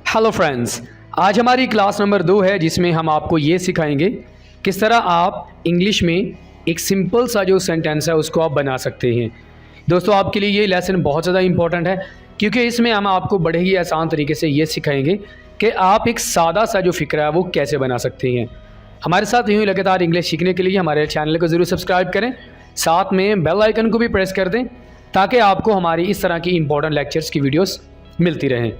Hello friends, आज हमारी class number 2 है जिसमें हम आपको ये सिखाएंगे किस तरह आप इंग्लिश में एक सिंपल सा जो सेंटेंस है उसको आप बना सकते हैं। दोस्तों, आपके लिए ये लेसन बहुत ज़्यादा इंपॉर्टेंट है क्योंकि इसमें हम आपको बड़े ही आसान तरीके से ये सिखाएंगे कि आप एक सादा सा जो फ़िक्र है वो कैसे बना सकते हैं। हमारे साथ यूँ लगातार इंग्लिश सीखने के लिए हमारे चैनल को ज़रूर सब्सक्राइब करें, साथ में बेल आइकन को भी प्रेस कर दें ताकि आपको हमारी इस तरह की इंपॉर्टेंट लेक्चर्स की वीडियोस मिलती रहें।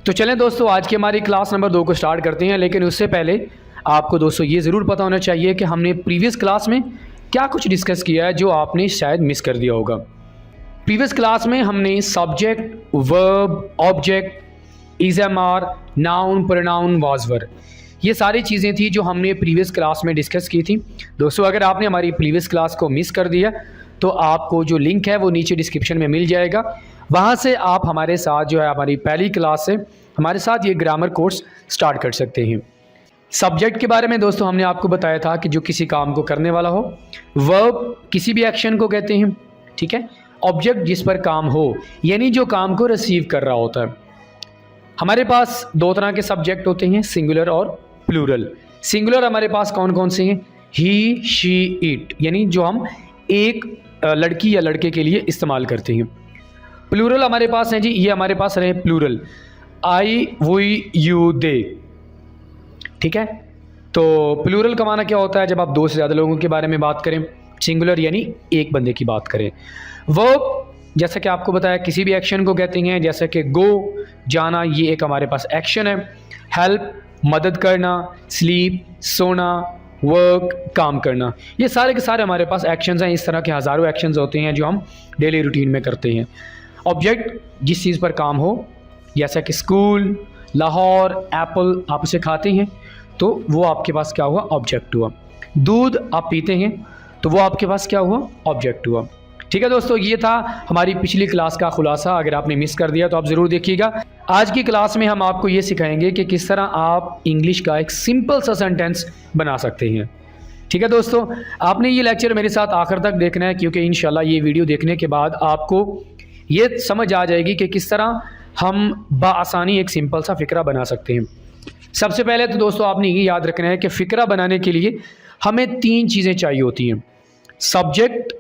तो चलें दोस्तों, आज की हमारी क्लास नंबर 2 को स्टार्ट करते हैं। लेकिन उससे पहले आपको दोस्तों ये ज़रूर पता होना चाहिए कि हमने प्रीवियस क्लास में क्या कुछ डिस्कस किया है जो आपने शायद मिस कर दिया होगा। प्रीवियस क्लास में हमने subject, verb, object, is am are, noun, pronoun, was were, ये सारी चीज़ें थी जो हमने प्रीवियस क्लास में डिस्कस की थी। दोस्तों, अगर आपने हमारी प्रीवियस क्लास को मिस कर दिया तो आपको जो लिंक है वो नीचे डिस्क्रिप्शन में मिल जाएगा, वहाँ से आप हमारे साथ जो है हमारी पहली क्लास से हमारे साथ ये ग्रामर कोर्स स्टार्ट कर सकते हैं। सब्जेक्ट के बारे में दोस्तों हमने आपको बताया था कि जो किसी काम को करने वाला हो, वर्ब किसी भी एक्शन को कहते हैं, ठीक है। ऑब्जेक्ट जिस पर काम हो, यानी जो काम को रिसीव कर रहा होता है। हमारे पास दो तरह के सब्जेक्ट होते हैं, सिंगुलर और प्लूरल। सिंगुलर हमारे पास कौन कौन से हैं? ही, शी, इट, यानी जो हम एक लड़की या लड़के के लिए इस्तेमाल करते हैं। प्लूरल हमारे पास है जी, ये हमारे पास रहे प्लूरल, आई, वी, यू, दे, ठीक है। तो प्लूरल का माना क्या होता है? जब आप दो से ज़्यादा लोगों के बारे में बात करें। सिंगुलर यानी एक बंदे की बात करें। वर्ब जैसा कि आपको बताया किसी भी एक्शन को कहते हैं, जैसे कि गो, जाना, ये एक हमारे पास एक्शन है। हेल्प, मदद करना। स्लीप, सोना। वर्क, काम करना, ये सारे के सारे हमारे पास एक्शंस हैं। इस तरह के हज़ारों एक्शंस होते हैं जो हम डेली रूटीन में करते हैं। ऑब्जेक्ट जिस चीज़ पर काम हो, जैसा कि स्कूल, लाहौर, एप्पल, आप उसे खाते हैं तो वो आपके पास क्या हुआ? ऑब्जेक्ट हुआ। दूध आप पीते हैं तो वो आपके पास क्या हुआ? ऑब्जेक्ट हुआ। ठीक है दोस्तों, ये था हमारी पिछली क्लास का खुलासा। अगर आपने मिस कर दिया तो आप ज़रूर देखिएगा। आज की क्लास में हम आपको ये सिखाएंगे कि किस तरह आप इंग्लिश का एक सिंपल सा सेंटेंस बना सकते हैं। ठीक है दोस्तों, आपने ये लेक्चर मेरे साथ आखिर तक देखना है क्योंकि इंशाल्लाह ये वीडियो देखने के बाद आपको ये समझ आ जाएगी कि किस तरह हम बआसानी एक सिंपल सा फ़िक्रा बना सकते हैं। सबसे पहले तो दोस्तों आपने ये याद रखना है कि फ़िक्रा बनाने के लिए हमें 3 चीज़ें चाहिए होती हैं, सब्जेक्ट,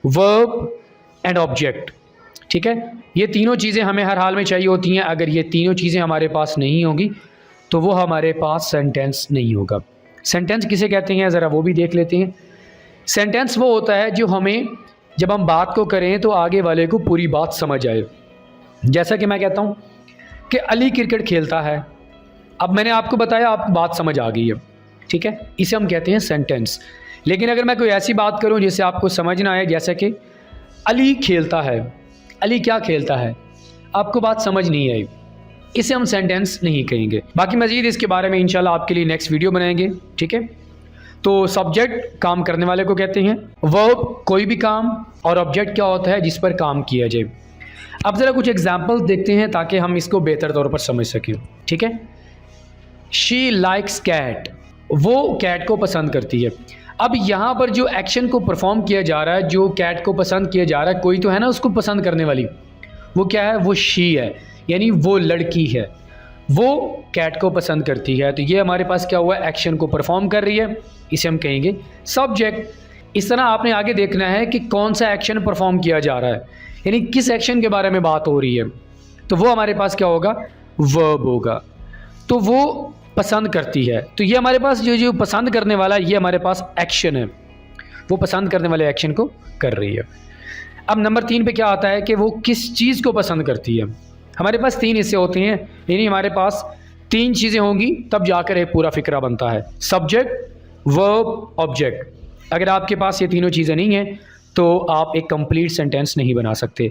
वर्ब एंड ऑब्जेक्ट, ठीक है। ये तीनों चीज़ें हमें हर हाल में चाहिए होती हैं। अगर ये तीनों चीज़ें हमारे पास नहीं होंगी तो वो हमारे पास सेंटेंस नहीं होगा। सेंटेंस किसे कहते हैं ज़रा वो भी देख लेते हैं। सेंटेंस वो होता है जो हमें जब हम बात को करें तो आगे वाले को पूरी बात समझ आए। जैसा कि मैं कहता हूँ कि अली क्रिकेट खेलता है, अब मैंने आपको बताया, आपको बात समझ आ गई है, ठीक है, इसे हम कहते हैं सेंटेंस। लेकिन अगर मैं कोई ऐसी बात करूं जिससे आपको समझ ना आए, जैसे कि अली खेलता है, अली क्या खेलता है, आपको बात समझ नहीं आई, इसे हम सेंटेंस नहीं कहेंगे। बाकी मज़ीद इसके बारे में इंशाल्लाह आपके लिए नेक्स्ट वीडियो बनाएंगे, ठीक है। तो सब्जेक्ट काम करने वाले को कहते हैं, वर्ब कोई भी काम, और ऑब्जेक्ट क्या होता है? जिस पर काम किया जाए। अब ज़रा कुछ एग्जाम्पल देखते हैं ताकि हम इसको बेहतर तौर पर समझ सकें, ठीक है। शी लाइक्स कैट, वो कैट को पसंद करती है। अब यहाँ पर जो एक्शन को परफॉर्म किया जा रहा है, जो कैट को पसंद किया जा रहा है, कोई तो है ना उसको पसंद करने वाली, वो क्या है? वो शी है, यानी वो लड़की है, वो कैट को पसंद करती है। तो ये हमारे पास क्या हुआ? एक्शन को परफॉर्म कर रही है, इसे हम कहेंगे सब्जेक्ट। इस तरह आपने आगे देखना है कि कौन सा एक्शन परफॉर्म किया जा रहा है, यानी किस एक्शन के बारे में बात हो रही है, तो वो हमारे पास क्या होगा? वर्ब होगा। तो वो पसंद करती है, तो ये हमारे पास जो पसंद करने वाला, ये हमारे पास एक्शन है, वो पसंद करने वाले एक्शन को कर रही है। अब नंबर 3 पे क्या आता है कि वो किस चीज़ को पसंद करती है। हमारे पास 3 हिस्से होते हैं, यानी हमारे पास 3 चीज़ें होंगी तब जाकर एक पूरा फ़िक्रा बनता है, सब्जेक्ट, वर्ब, ऑब्जेक्ट। अगर आपके पास ये तीनों चीज़ें नहीं हैं तो आप एक कंप्लीट सेंटेंस नहीं बना सकते।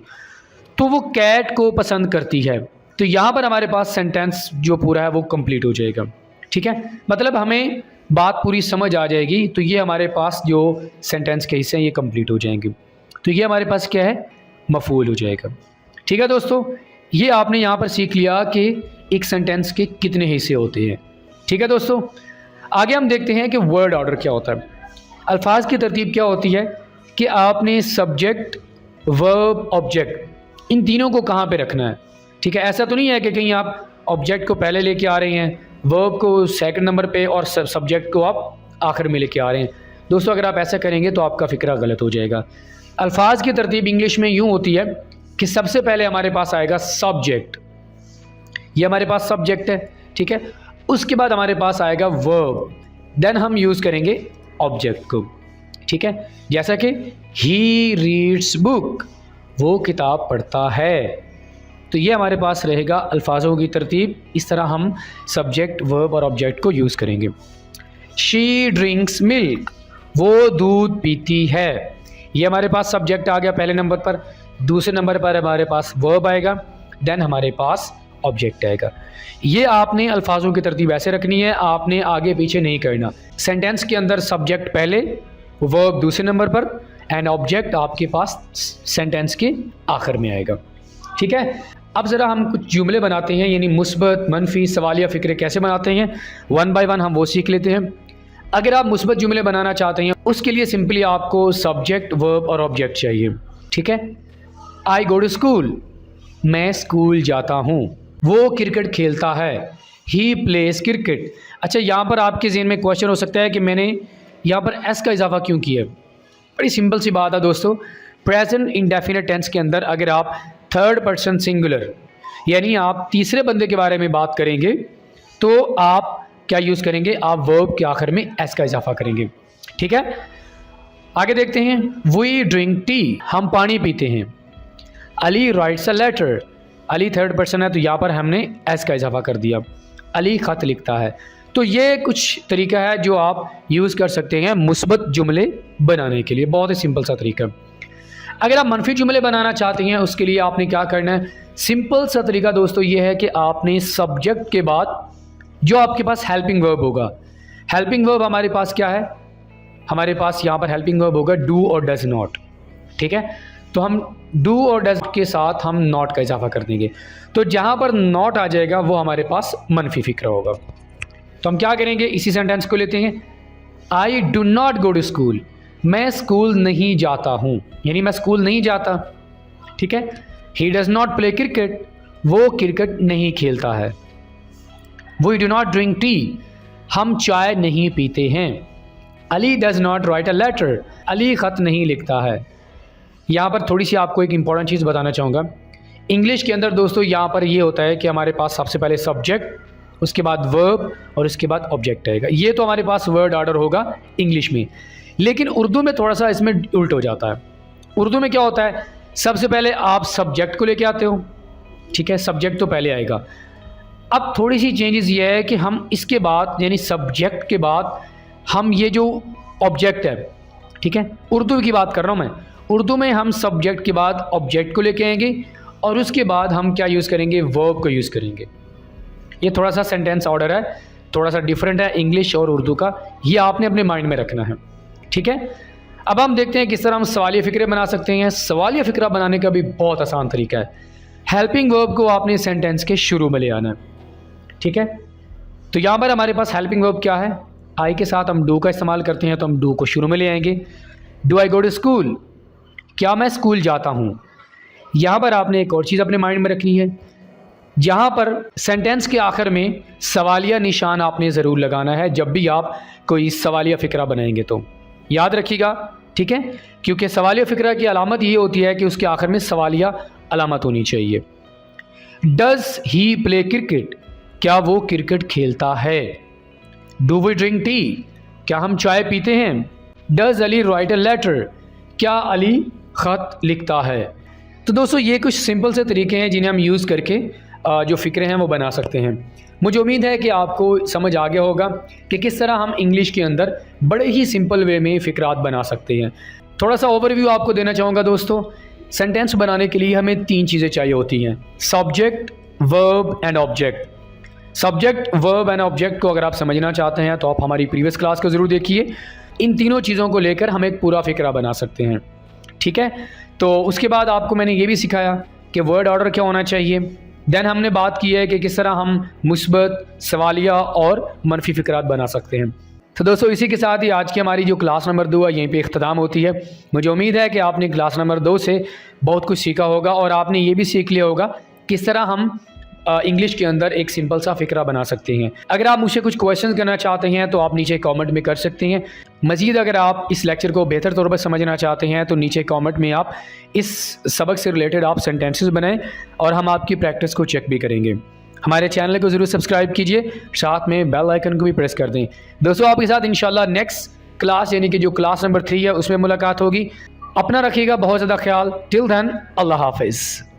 तो वो कैट को पसंद करती है, तो यहाँ पर हमारे पास सेंटेंस जो पूरा है वो कंप्लीट हो जाएगा, ठीक है। मतलब हमें बात पूरी समझ आ जाएगी, तो ये हमारे पास जो सेंटेंस के हिस्से हैं ये कंप्लीट हो जाएंगे। तो ये हमारे पास क्या है? मफूल हो जाएगा, ठीक है दोस्तों। ये आपने यहाँ पर सीख लिया कि एक सेंटेंस के कितने हिस्से होते हैं, ठीक है दोस्तों। आगे हम देखते हैं कि वर्ड ऑर्डर क्या होता है। अल्फाज की तरतीब क्या होती है कि आपने सब्जेक्ट, वर्ब, ऑब्जेक्ट, इन तीनों को कहाँ पे रखना है, ठीक है। ऐसा तो नहीं है कि कहीं आप ऑब्जेक्ट को पहले लेके आ रहे हैं, वर्ब को सेकंड नंबर पे और सब्जेक्ट को आप आखिर में लेके आ रहे हैं। दोस्तों अगर आप ऐसा करेंगे तो आपका फ़िक्रा गलत हो जाएगा। अल्फाज की तरतीब इंग्लिश में यूँ होती है कि सबसे पहले हमारे पास आएगा सब्जेक्ट, ये हमारे पास सब्जेक्ट है, ठीक है। उसके बाद हमारे पास आएगा वर्ब, देन हम यूज़ करेंगे ऑब्जेक्ट को, ठीक है। जैसा कि ही रीड्स बुक, वो किताब पढ़ता है। तो ये हमारे पास रहेगा अल्फाजों की तरतीब। इस तरह हम सब्जेक्ट, वर्ब और ऑब्जेक्ट को यूज़ करेंगे। शी ड्रिंक्स मिल्क, वो दूध पीती है। ये हमारे पास सब्जेक्ट आ गया पहले नंबर पर। दूसरे नंबर पर हमारे पास वर्ब आएगा, देन हमारे पास ऑब्जेक्ट आएगा। ये आपने अल्फाजों की तरतीब ऐसे रखनी है, आपने आगे पीछे नहीं करना। सेंटेंस के अंदर सब्जेक्ट पहले, वर्ब दूसरे नंबर पर एंड ऑब्जेक्ट आपके पास सेंटेंस के आखिर में आएगा, ठीक है। अब ज़रा हम कुछ जुमले बनाते हैं, यानी मुस्बत, मनफी, सवालिया फ़िक्रे कैसे बनाते हैं, वन बाय वन हम वो सीख लेते हैं। अगर आप मुस्बत जुमले बनाना चाहते हैं उसके लिए सिंपली आपको सब्जेक्ट, वर्ब और ऑब्जेक्ट चाहिए, ठीक है। आई गो टू स्कूल, मैं स्कूल जाता हूँ। वो क्रिकेट खेलता है, ही प्लेस क्रिकेट। अच्छा, यहाँ पर आपके ज़हन में क्वेश्चन हो सकता है कि मैंने यहाँ पर एस का इजाफा क्यों किया है। बड़ी सिंपल सी बात है दोस्तों, प्रेजेंट इंडेफिनिट टेंस के अंदर अगर आप थर्ड पर्सन सिंगुलर यानी आप तीसरे बंदे के बारे में बात करेंगे तो आप क्या यूज़ करेंगे, आप वर्ब के आखिर में एस का इजाफा करेंगे, ठीक है। आगे देखते हैं, वी ड्रिंक टी, हम पानी पीते हैं। Ali writes a letter, Ali third person है तो यहाँ पर हमने एस का इजाफा कर दिया। अली ख़त लिखता है। तो ये कुछ तरीका है जो आप यूज़ कर सकते हैं मुस्बत जुमले बनाने के लिए, बहुत ही सिंपल सा तरीका। अगर आप मनफी जुमले बनाना चाहते हैं उसके लिए आपने क्या करना है, सिंपल सा तरीका दोस्तों ये है कि आपने सब्जेक्ट के बाद जो आपके पास हेल्पिंग वर्ब होगा, हेल्पिंग वर्ब हमारे पास क्या है, हमारे पास यहाँ पर हेल्पिंग वर्ब होगा डू और डज नॉट, ठीक है। तो हम डू और डज के साथ हम नॉट का इजाफा कर देंगे। तो जहाँ पर नॉट आ जाएगा वो हमारे पास मनफी फ़िक्रा होगा। तो हम क्या करेंगे, इसी सेंटेंस को लेते हैं, I do not go to school, मैं स्कूल नहीं जाता हूँ, यानी मैं स्कूल नहीं जाता, ठीक है। He does not play cricket, वो क्रिकेट नहीं खेलता है। We do not drink tea, हम चाय नहीं पीते हैं। Ali does not write a letter, Ali ख़त नहीं लिखता है। यहाँ पर थोड़ी सी आपको एक इंपॉर्टेंट चीज़ बताना चाहूँगा। इंग्लिश के अंदर दोस्तों यहाँ पर ये होता है कि हमारे पास सबसे पहले सब्जेक्ट, उसके बाद वर्ब और उसके बाद ऑब्जेक्ट आएगा। ये तो हमारे पास वर्ड ऑर्डर होगा इंग्लिश में, लेकिन उर्दू में थोड़ा सा इसमें उल्ट हो जाता है। उर्दू में क्या होता है, सबसे पहले आप सब्जेक्ट को लेके आते हो, ठीक है, सब्जेक्ट तो पहले आएगा। अब थोड़ी सी चेंजेस ये है कि हम इसके बाद यानी सब्जेक्ट के बाद हम ये जो ऑब्जेक्ट है, ठीक है, उर्दू की बात कर रहा हूँ मैं, उर्दू में हम सब्जेक्ट के बाद ऑब्जेक्ट को लेके आएंगे और उसके बाद हम क्या यूज़ करेंगे, वर्ब को यूज़ करेंगे। ये थोड़ा सा सेंटेंस ऑर्डर है, थोड़ा सा डिफरेंट है इंग्लिश और उर्दू का, ये आपने अपने माइंड में रखना है, ठीक है। अब हम देखते हैं किस तरह हम सवालिया फ़िक्रे बना सकते हैं। सवालिया फ़िक्रा बनाने का भी बहुत आसान तरीका है। हेल्पिंग वर्ब को आपने सेंटेंस के शुरू में ले आना है, ठीक है। तो यहाँ पर हमारे पास हेल्पिंग वर्ब क्या है, आई के साथ हम डू का इस्तेमाल करते हैं तो हम डू को शुरू में ले आएंगे। Do I go to school, क्या मैं स्कूल जाता हूँ। यहाँ पर आपने एक और चीज़ अपने माइंड में रखनी है, जहाँ पर सेंटेंस के आखिर में सवालिया निशान आपने ज़रूर लगाना है जब भी आप कोई सवालिया फ़िक्रा बनाएंगे, तो याद रखिएगा, ठीक है, क्योंकि सवालिया फ़िक्रा की अलामत ये होती है कि उसके आखिर में सवालिया अलामत होनी चाहिए। डज़ ही प्ले क्रिकेट, क्या वो क्रिकेट खेलता है। डू वी ड्रिंक टी, क्या हम चाय पीते हैं। Does Ali write a letter, क्या अली ख़त लिखता है। तो दोस्तों ये कुछ सिंपल से तरीके हैं जिन्हें हम यूज़ करके जो फ़िक्रे हैं वो बना सकते हैं। मुझे उम्मीद है कि आपको समझ आ गया होगा कि किस तरह हम इंग्लिश के अंदर बड़े ही सिंपल वे में फ़िक्रात बना सकते हैं। थोड़ा सा ओवरव्यू आपको देना चाहूँगा दोस्तों। सेंटेंस बनाने के लिए हमें 3 चीज़ें चाहिए होती हैं, subject, verb and object. Subject, verb and object को अगर आप समझना चाहते हैं तो आप हमारी प्रीवियस क्लास को ज़रूर देखिए। इन तीनों चीज़ों को लेकर हम एक पूरा फ़िक्रा बना सकते हैं, ठीक है। तो उसके बाद आपको मैंने ये भी सिखाया कि वर्ड ऑर्डर क्या होना चाहिए। देन हमने बात की है कि किस तरह हम मुस्बत, सवालिया और मनफी फ़िक्रात बना सकते हैं। तो दोस्तों इसी के साथ ही आज की हमारी जो क्लास नंबर 2 है यहीं पे इख्तिताम होती है। मुझे उम्मीद है कि आपने क्लास नंबर 2 से बहुत कुछ सीखा होगा और आपने ये भी सीख लिया होगा किस तरह हम इंग्लिश के अंदर एक सिंपल सा फ़िक्रा बना सकते हैं। अगर आप मुझसे कुछ क्वेश्चन करना चाहते हैं तो आप नीचे कमेंट में कर सकते हैं। मज़ीद अगर आप इस लेक्चर को बेहतर तौर पर समझना चाहते हैं तो नीचे कमेंट में आप इस सबक से रिलेटेड आप सेंटेंसेस बनाएं और हम आपकी प्रैक्टिस को चेक भी करेंगे। हमारे चैनल को ज़रूर सब्सक्राइब कीजिए, साथ में बेल आइकन को भी प्रेस कर दें। दोस्तों आपके साथ इंशाल्लाह नेक्स्ट क्लास यानी कि जो क्लास नंबर 3 है उसमें मुलाकात होगी। अपना रखिएगा बहुत ज़्यादा ख्याल। टिल देन अल्लाह हाफिज़।